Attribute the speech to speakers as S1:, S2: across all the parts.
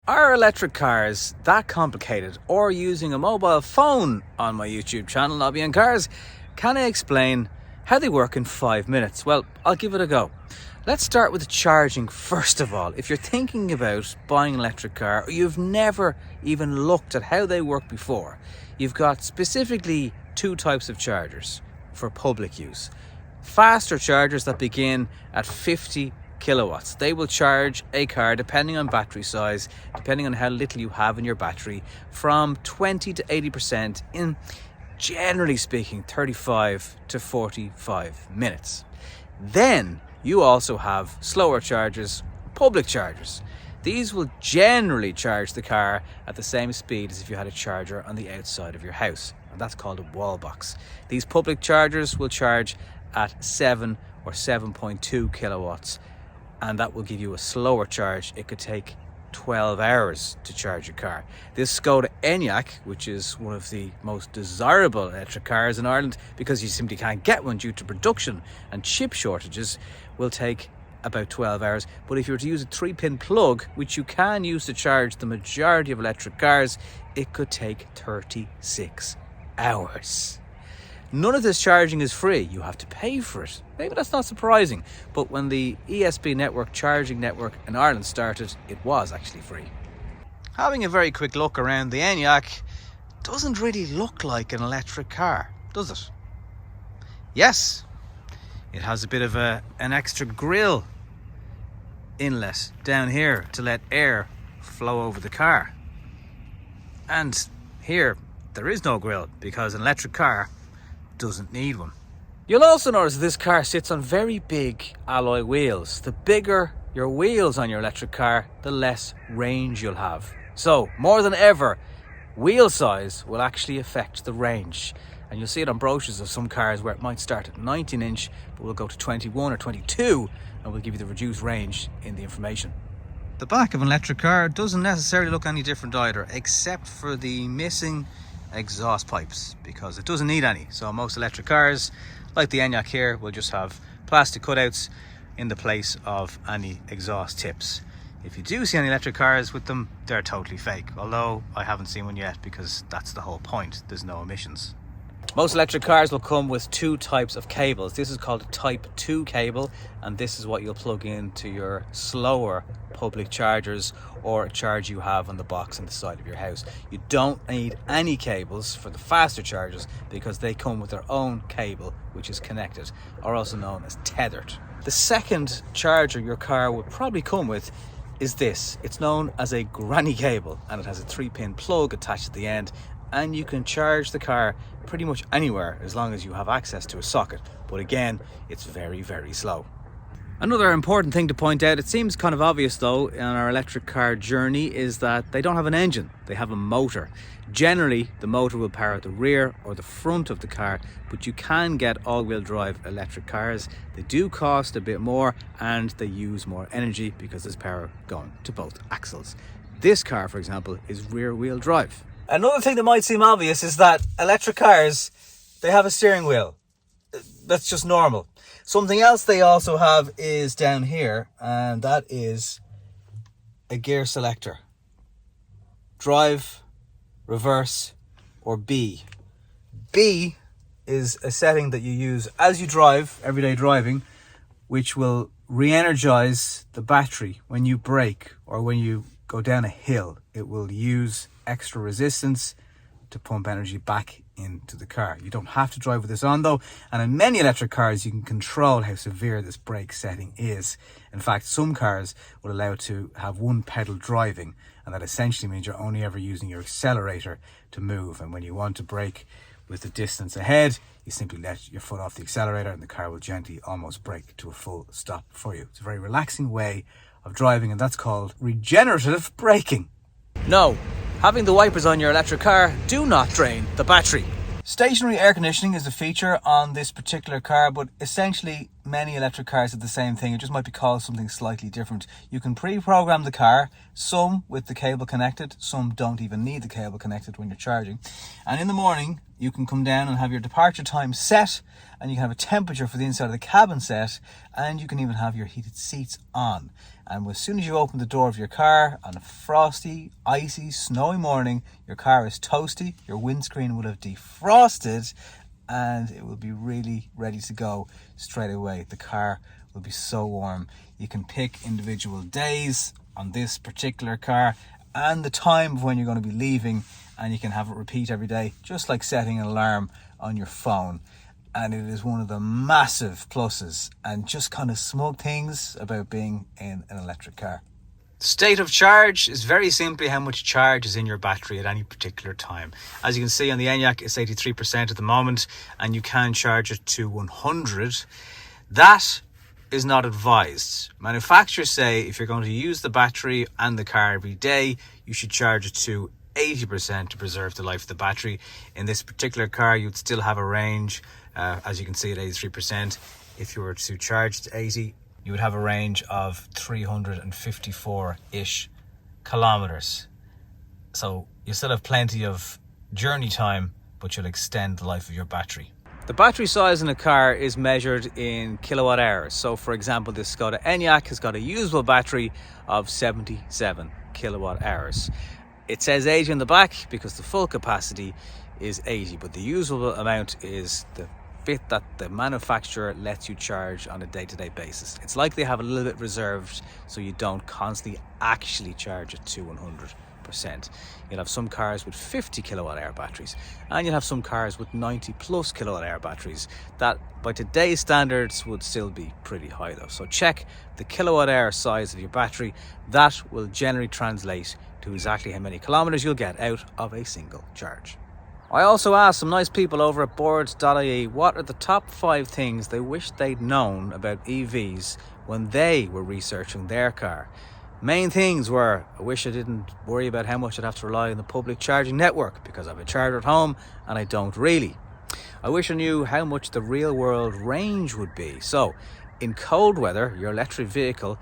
S1: Are electric cars that complicated, or using a mobile phone on my YouTube channel, Nobby and Cars? Can I explain how they work in 5 minutes? Well, I'll give it a go. Let's start with the charging first of all. If you're thinking about buying an electric car, or you've never even looked at how they work before, you've got specifically two types of chargers for public use. Faster chargers that begin at 50 kilowatts. They will charge a car, depending on battery size, depending on how little you have in your battery, from 20 to 80% in, generally speaking, 35 to 45 minutes. Then you also have slower chargers, public chargers. These will generally charge the car at the same speed as if you had a charger on the outside of your house, and that's called a wall box. These public chargers will charge at 7 or 7.2 kilowatts, and that will give you a slower charge. It could take 12 hours to charge your car. This Skoda Enyaq, which is one of the most desirable electric cars in Ireland because you simply can't get one due to production and chip shortages, will take about 12 hours. But if you were to use a 3-pin plug, which you can use to charge the majority of electric cars, it could take 36 hours. None of this charging is free. You have to pay for it. Maybe that's not surprising, but when the ESB network charging network in Ireland started, it was actually free. Having a very quick look around the Enyaq, doesn't really look like an electric car, does it? Yes, it has a bit of an extra grille inlet down here to let air flow over the car. And here, there is no grille because an electric car doesn't need one. You'll also notice this car sits on very big alloy wheels. The bigger your wheels on your electric car, the less range you'll have. So, more than ever, wheel size will actually affect the range. And you'll see it on brochures of some cars where it might start at 19 inch, but will go to 21 or 22, and will give you the reduced range in the information. The back of an electric car doesn't necessarily look any different either, except for the missing exhaust pipes, because it doesn't need any. So most electric cars, like the Enyaq here, will just have plastic cutouts in the place of any exhaust tips. If you do see any electric cars with them, they're totally fake, although I haven't seen one yet because that's the whole point. There's no emissions. Most electric cars will come with two types of cables. This is called a Type 2 cable, and this is what you'll plug into your slower public chargers or a charge you have on the box on the side of your house. You don't need any cables for the faster chargers because they come with their own cable, which is connected, or also known as tethered. The second charger your car will probably come with is this. It's known as a granny cable, and it has a 3-pin plug attached at the end, and you can charge the car pretty much anywhere as long as you have access to a socket. But again, it's very, very slow. Another important thing to point out, it seems kind of obvious though, on our electric car journey, is that they don't have an engine, they have a motor. Generally, the motor will power the rear or the front of the car, but you can get all-wheel drive electric cars. They do cost a bit more and they use more energy because there's power going to both axles. This car, for example, is rear-wheel drive. Another thing that might seem obvious is that electric cars, they have a steering wheel. That's just normal. Something else they also have is down here, and that is a gear selector. Drive, reverse, or B. B is a setting that you use as you drive, everyday driving, which will re-energize the battery when you brake or when you go down a hill. It will use extra resistance to pump energy back into the car. You don't have to drive with this on though, and in many electric cars you can control how severe this brake setting is. In fact, some cars will allow it to have one pedal driving, and that essentially means you're only ever using your accelerator to move, and when you want to brake with the distance ahead, you simply let your foot off the accelerator and the car will gently almost brake to a full stop for you. It's a very relaxing way of driving, and that's called regenerative braking. No, having the wipers on your electric car do not drain the battery. Stationary air conditioning is a feature on this particular car, but essentially many electric cars have the same thing. It just might be called something slightly different. You can pre-program the car, some with the cable connected, some don't even need the cable connected when you're charging. And in the morning, you can come down and have your departure time set, and you can have a temperature for the inside of the cabin set, and you can even have your heated seats on. And as soon as you open the door of your car on a frosty, icy, snowy morning, your car is toasty, your windscreen will have defrosted, and it will be really ready to go straight away. The car will be so warm. You can pick individual days on this particular car and the time of when you're going to be leaving, and you can have it repeat every day, just like setting an alarm on your phone. And it is one of the massive pluses and just kind of smug things about being in an electric car. State of charge is very simply how much charge is in your battery at any particular time. As you can see on the Enyaq, it's 83% at the moment, and you can charge it to 100. That is not advised. Manufacturers say if you're going to use the battery and the car every day, you should charge it to 80% to preserve the life of the battery. In this particular car, you'd still have a range, as you can see at 83%. If you were to charge to 80, you would have a range of 354-ish kilometers. So you still have plenty of journey time, but you'll extend the life of your battery. The battery size in a car is measured in kilowatt hours. So for example, this Skoda Enyaq has got a usable battery of 77 kilowatt hours. It says 80 on the back because the full capacity is 80, but the usable amount is the bit that the manufacturer lets you charge on a day-to-day basis. It's like they have a little bit reserved so you don't constantly actually charge it to 100%. You'll have some cars with 50 kilowatt hour batteries, and you'll have some cars with 90 plus kilowatt hour batteries that by today's standards would still be pretty high though. So check the kilowatt hour size of your battery. That will generally translate to exactly how many kilometers you'll get out of a single charge. I also asked some nice people over at boards.ie what are the top 5 things they wish they'd known about EVs when they were researching their car. Main things were, I wish I didn't worry about how much I'd have to rely on the public charging network because I have a charger at home and I don't really. I wish I knew how much the real world range would be. So in cold weather, your electric vehicle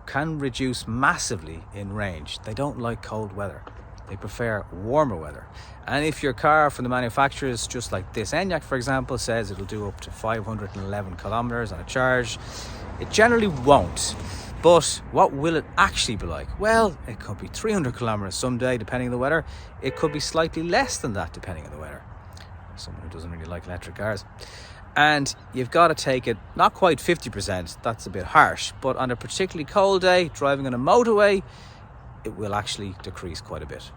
S1: can reduce massively in range. They don't like cold weather. They prefer warmer weather. And if your car from the manufacturers, just like this Enyaq for example, says it'll do up to 511 kilometers on a charge, it generally won't. But what will it actually be like? Well, it could be 300 kilometers someday depending on the weather. It could be slightly less than that depending on the weather. Someone who doesn't really like electric cars. And you've got to take it not quite 50%, that's a bit harsh, but on a particularly cold day driving on a motorway, it will actually decrease quite a bit.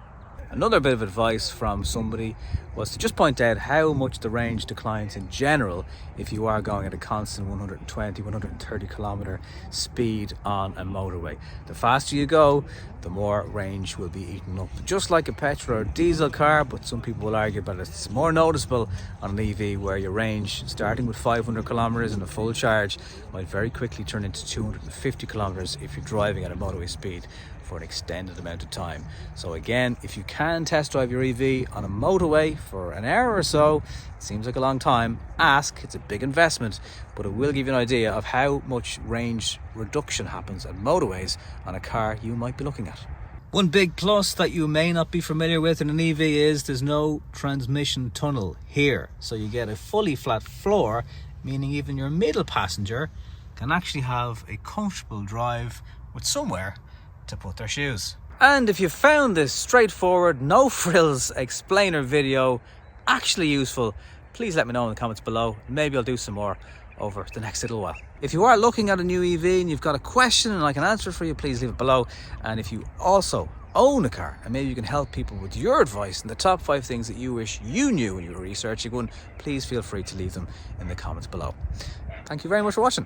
S1: Another bit of advice from somebody was to just point out how much the range declines in general if you are going at a constant 120, 130 kilometer speed on a motorway. The faster you go, the more range will be eaten up. Just like a petrol or diesel car, but some people will argue that it's more noticeable on an EV where your range, starting with 500 kilometers in a full charge, might very quickly turn into 250 kilometers if you're driving at a motorway speed for an extended amount of time. So again, if you can test drive your EV on a motorway for an hour or so, it seems like a long time, ask. It's a big investment, but it will give you an idea of how much range reduction happens at motorways on a car you might be looking at. One big plus that you may not be familiar with in an EV is there's no transmission tunnel here. So you get a fully flat floor, meaning even your middle passenger can actually have a comfortable drive with somewhere to put their shoes. And if you found this straightforward, no frills explainer video actually useful, please let me know in the comments below. Maybe I'll do some more over the next little while. If you are looking at a new EV and you've got a question and I can answer it for you, please leave it below. And if you also own a car and maybe you can help people with your advice and the top 5 things that you wish you knew when you were researching one, please feel free to leave them in the comments below. Thank you very much for watching.